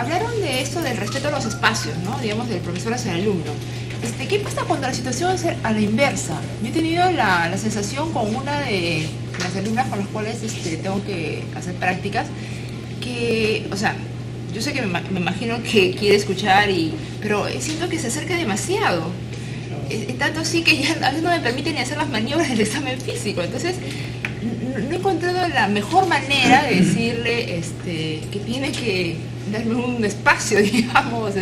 hablaron de esto del respeto a los espacios, ¿no? Digamos, del profesor hacia el alumno. ¿Qué pasa cuando la situación es a la inversa? Yo he tenido la sensación con una de las alumnas con las cuales tengo que hacer prácticas, que, o sea, yo sé que me imagino que quiere escuchar, pero siento que se acerca demasiado. Tanto así que ya a veces no me permite ni hacer las maniobras del examen físico. Entonces, no he encontrado la mejor manera de decirle que tiene que darme un espacio, digamos,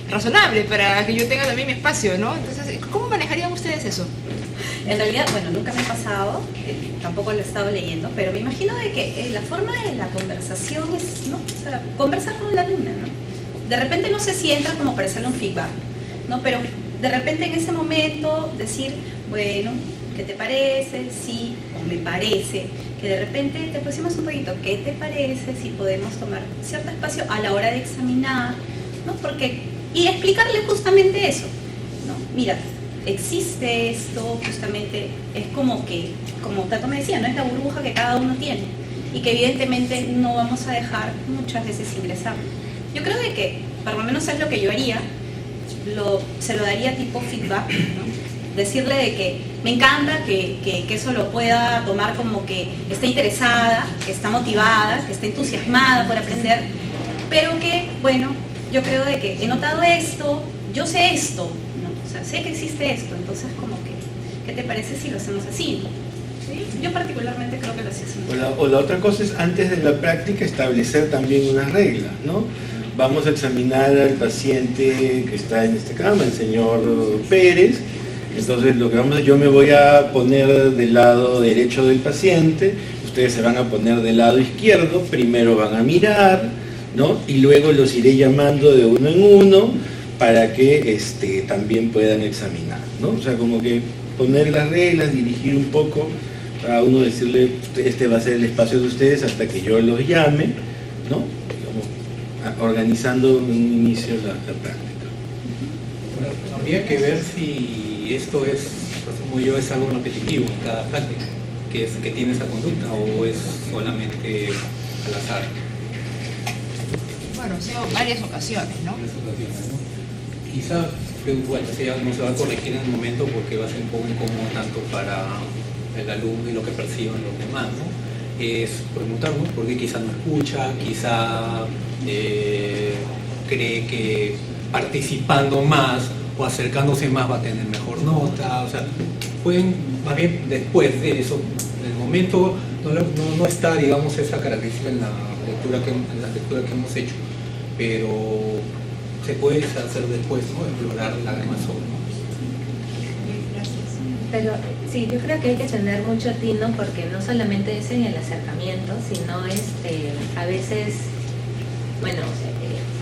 razonable para que yo tenga también mi espacio, ¿no? Entonces, ¿cómo manejarían ustedes eso? En realidad, bueno, nunca me ha pasado, tampoco lo he estado leyendo, pero me imagino de que la forma de la conversación es, ¿no? O sea, conversar con la alumna, ¿no? De repente no sé si entra como para hacerle un feedback, ¿no? Pero de repente en ese momento decir, bueno, ¿qué te parece? Sí, o me parece, que de repente te pusimos un poquito, ¿qué te parece si podemos tomar cierto espacio a la hora de examinar, ¿no? Y explicarle justamente eso, ¿no? Mira, existe esto, justamente es como Tato me decía, no es la burbuja que cada uno tiene y que evidentemente no vamos a dejar muchas veces ingresar. Yo creo de que, por lo menos es lo que yo haría, se lo daría tipo feedback, ¿no? Decirle de que me encanta que eso lo pueda tomar como que está interesada, que está motivada, que está entusiasmada por aprender, pero que, bueno, yo creo de que he notado esto, yo sé esto, ¿no? O sea, sé que existe esto, entonces como que, ¿qué te parece si lo hacemos así? ¿Sí? Yo particularmente creo que lo hacía así. O la otra cosa es, antes de la práctica, establecer también unas reglas, ¿no? Vamos a examinar al paciente que está en esta cama, el señor Pérez. Entonces yo me voy a poner del lado derecho del paciente, ustedes se van a poner del lado izquierdo, primero van a mirar, ¿no? Y luego los iré llamando de uno en uno para que también puedan examinar, ¿no? O sea, como que poner las reglas, dirigir un poco, cada uno decirle, este va a ser el espacio de ustedes hasta que yo los llame, ¿no? Digamos, organizando en un inicio la práctica. Bueno, habría que ver si esto es, como yo, es algo repetitivo en cada práctica, que tiene esa conducta, o es solamente al azar. Bueno, ha sido varias ocasiones, ¿no? Varias ocasiones, ¿no? Quizá, bueno, no se va a corregir en el momento porque va a ser un poco incómodo tanto para el alumno y lo que perciban los demás, ¿no? Es preguntarnos por qué quizá no escucha, quizá cree que participando más o acercándose más va a tener mejor nota, o sea, pueden, más bien después de eso, en el momento no está, digamos, esa característica en la lectura que hemos hecho, pero se puede hacer después, ¿no? Explorar la gama sobre, ¿no? Pero sí, yo creo que hay que tener mucho tino, porque no solamente es en el acercamiento, sino a veces, bueno,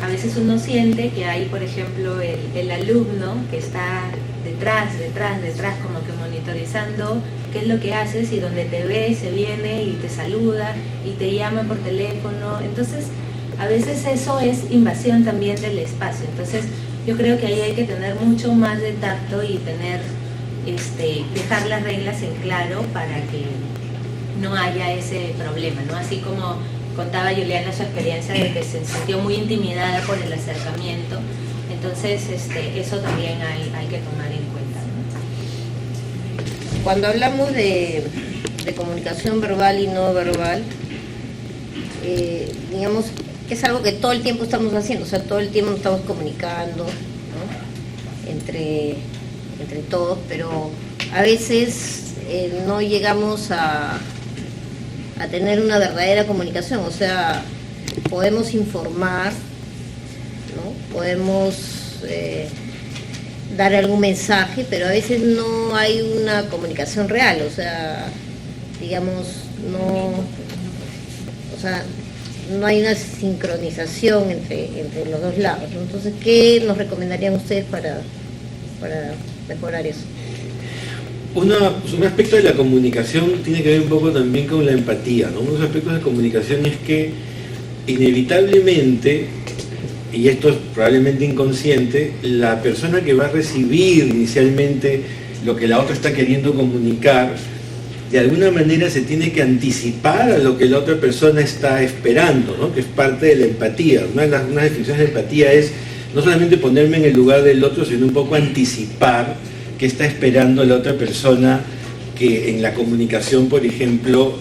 a veces uno siente que hay, por ejemplo, el alumno que está detrás, como que monitorizando qué es lo que haces, y donde te ve, se viene y te saluda y te llama por teléfono. Entonces, a veces eso es invasión también del espacio. Entonces, yo creo que ahí hay que tener mucho más de tacto y dejar las reglas en claro para que no haya ese problema, ¿no? Así como contaba Juliana su experiencia de que se sintió muy intimidada por el acercamiento, entonces eso también hay que tomar en cuenta, ¿no? Cuando hablamos de comunicación verbal y no verbal, digamos, es algo que todo el tiempo estamos haciendo, o sea, todo el tiempo nos estamos comunicando, ¿no? entre todos, pero a veces no llegamos a tener una verdadera comunicación. O sea, podemos informar, ¿no? Podemos dar algún mensaje, pero a veces no hay una comunicación real, o sea, digamos, no hay una sincronización entre los dos lados, ¿no? Entonces, ¿qué nos recomendarían ustedes para mejorar eso? Un aspecto de la comunicación tiene que ver un poco también con la empatía, ¿no? Uno de los aspectos de comunicación es que inevitablemente, y esto es probablemente inconsciente, la persona que va a recibir inicialmente lo que la otra está queriendo comunicar de alguna manera se tiene que anticipar a lo que la otra persona está esperando, ¿no? Que es parte de la empatía. Una definición de empatía es no solamente ponerme en el lugar del otro, sino un poco anticipar qué está esperando la otra persona, que en la comunicación, por ejemplo,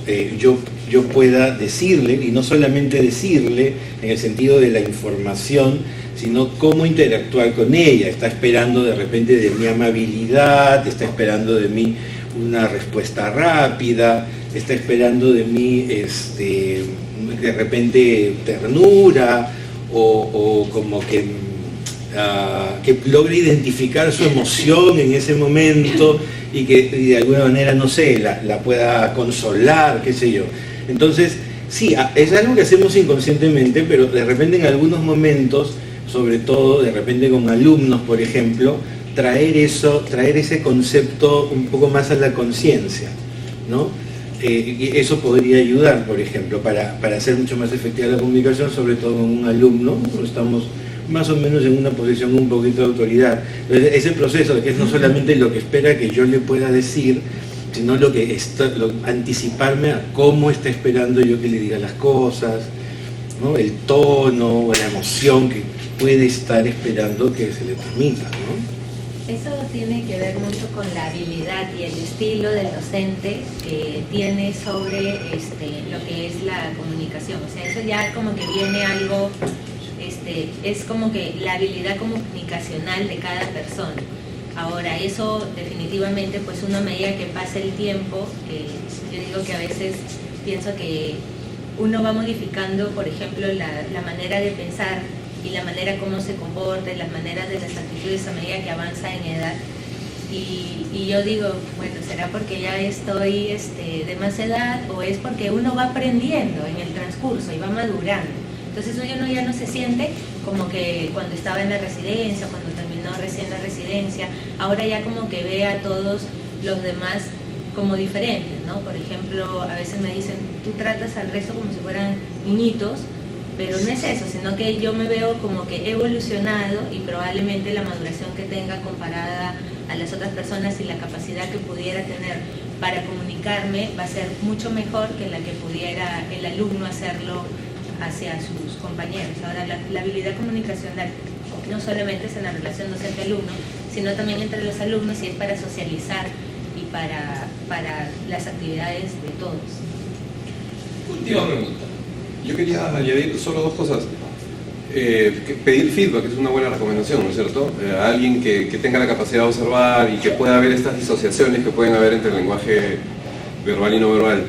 yo pueda decirle, y no solamente decirle en el sentido de la información, sino cómo interactuar con ella. Está esperando de repente de mi amabilidad, está esperando de mí una respuesta rápida, está esperando de mí de repente ternura, o como que logre identificar su emoción en ese momento y que de alguna manera, no sé, la pueda consolar, qué sé yo. Entonces, sí, es algo que hacemos inconscientemente, pero de repente en algunos momentos, sobre todo de repente con alumnos, por ejemplo, traer ese concepto un poco más a la conciencia, ¿no? Y eso podría ayudar, por ejemplo, para hacer mucho más efectiva la comunicación, sobre todo con un alumno. Estamos más o menos en una posición un poquito de autoridad. Entonces, ese proceso de que es no solamente lo que espera que yo le pueda decir, sino anticiparme a cómo está esperando yo que le diga las cosas, ¿no? El tono o la emoción que puede estar esperando que se le transmita, ¿no? Eso tiene que ver mucho con la habilidad y el estilo del docente que tiene sobre lo que es la comunicación. O sea, eso ya como que viene algo, es como que la habilidad comunicacional de cada persona. Ahora, eso definitivamente, pues uno a medida que pasa el tiempo, yo digo que a veces pienso que uno va modificando, por ejemplo, la manera de pensar y la manera como se comporta y las maneras de las actitudes a medida que avanza en edad. Y yo digo, bueno, ¿será porque ya estoy de más edad o es porque uno va aprendiendo en el transcurso y va madurando? Entonces uno ya no se siente como que cuando estaba en la residencia, cuando terminó recién la residencia, ahora ya como que ve a todos los demás como diferentes, ¿no? Por ejemplo, a veces me dicen, tú tratas al resto como si fueran niñitos, pero no es eso, sino que yo me veo como que he evolucionado y probablemente la maduración que tenga comparada a las otras personas y la capacidad que pudiera tener para comunicarme va a ser mucho mejor que la que pudiera el alumno hacerlo hacia sus compañeros. Ahora, la habilidad comunicacional no solamente es en la relación docente-alumno, sino también entre los alumnos y es para socializar y para las actividades de todos. Última pregunta. Yo quería añadir solo dos cosas. Pedir feedback es una buena recomendación, ¿no es cierto? A alguien que tenga la capacidad de observar y que pueda ver estas disociaciones que pueden haber entre el lenguaje verbal y no verbal.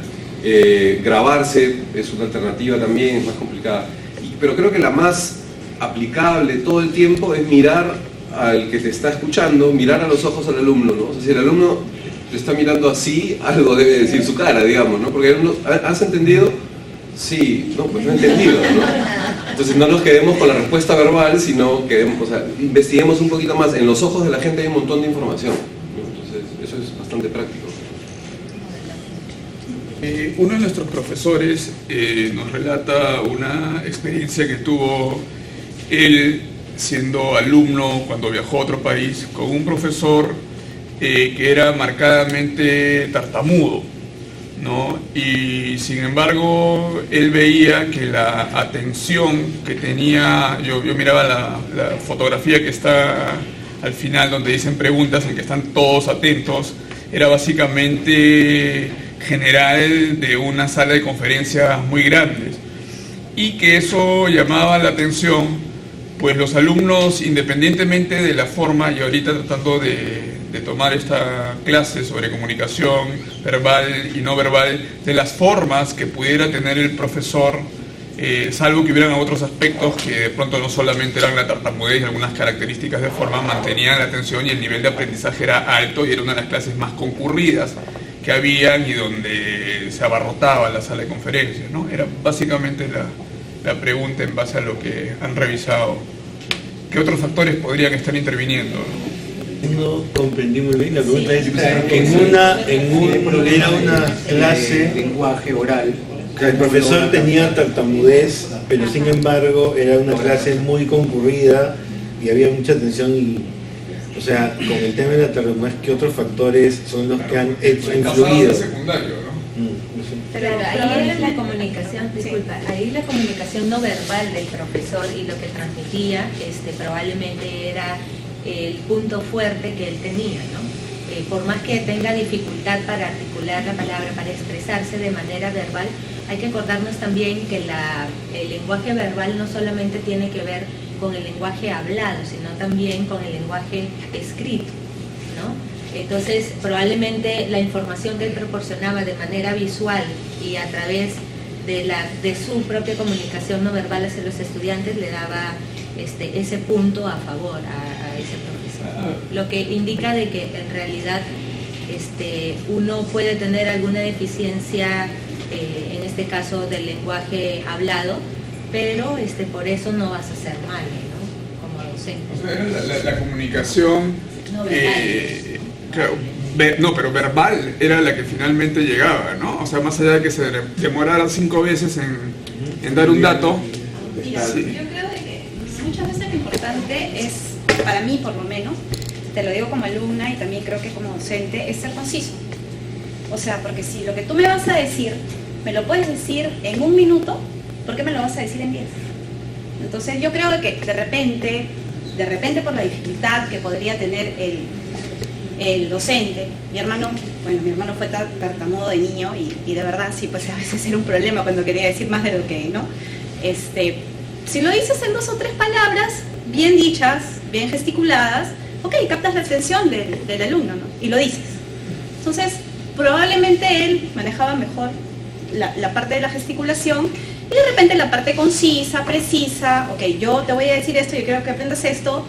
Grabarse es una alternativa también, es más complicada. Pero creo que la más aplicable todo el tiempo es mirar al que te está escuchando, mirar a los ojos al alumno, ¿no? O sea, si el alumno te está mirando así, algo debe decir su cara, digamos, ¿no? Porque el alumno, ¿has entendido? Sí, no, pues no he entendido, ¿no? Entonces no nos quedemos con la respuesta verbal, sino que investiguemos un poquito más. En los ojos de la gente hay un montón de información, ¿no? Entonces eso es bastante práctico. Uno de nuestros profesores nos relata una experiencia que tuvo él siendo alumno cuando viajó a otro país con un profesor que era marcadamente tartamudo, ¿no? Y sin embargo él veía que la atención que tenía, yo miraba la fotografía que está al final donde dicen preguntas en que están todos atentos, era básicamente general de una sala de conferencias muy grandes, y que eso llamaba la atención, pues los alumnos, independientemente de la forma, y ahorita tratando de tomar esta clase sobre comunicación verbal y no verbal, de las formas que pudiera tener el profesor, salvo que hubieran otros aspectos que de pronto no solamente eran la tartamudez y algunas características de forma, mantenían la atención y el nivel de aprendizaje era alto y era una de las clases más concurridas que habían y donde se abarrotaba la sala de conferencias, ¿no? Era básicamente la pregunta en base a lo que han revisado. ¿Qué otros factores podrían estar interviniendo? No comprendí muy bien, la pregunta es, era una clase de lenguaje oral. que el profesor tenía tartamudez, pero sin embargo era una clase muy concurrida y había mucha atención y, o sea, con el tema de la tartamudez, ¿qué otros factores son los que han influido? Secundario. sé. Pero ahí es la comunicación, disculpa, ahí la comunicación no verbal del profesor y lo que transmitía probablemente era el punto fuerte que él tenía, ¿no? Por más que tenga dificultad para articular la palabra, para expresarse de manera verbal, hay que acordarnos también que el lenguaje verbal no solamente tiene que ver con el lenguaje hablado, sino también con el lenguaje escrito, ¿no? Entonces, probablemente la información que él proporcionaba de manera visual y a través de su propia comunicación no verbal hacia los estudiantes le daba ese punto a favor a ese profesor. Lo que indica de que en realidad uno puede tener alguna deficiencia, en este caso del lenguaje hablado, pero por eso no vas a ser malo, ¿no? Como docente. O sea, era la comunicación, No verbal. claro, no, pero verbal era la que finalmente llegaba, ¿no? O sea, más allá de que se demorara 5 veces en dar un dato. Mira, Sí. yo creo de que muchas veces lo importante es, para mí por lo menos, te lo digo como alumna y también creo que como docente, es ser conciso. O sea, porque si lo que tú me vas a decir, me lo puedes decir en 1 minuto, ¿por qué me lo vas a decir en 10? Entonces yo creo que de repente por la dificultad que podría tener el docente, mi hermano fue tartamudo de niño y de verdad sí, pues a veces era un problema cuando quería decir más de lo que, ¿no? Si lo dices en 2 o 3 palabras, bien dichas, bien gesticuladas, ok, captas la atención del alumno, ¿no? Y lo dices. Entonces, probablemente él manejaba mejor la parte de la gesticulación y de repente la parte concisa, precisa, ok, yo te voy a decir esto, yo quiero que aprendas esto,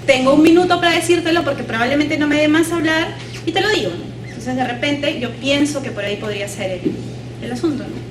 tengo 1 minuto para decírtelo porque probablemente no me dé más hablar y te lo digo, ¿no? Entonces de repente yo pienso que por ahí podría ser el asunto, ¿no?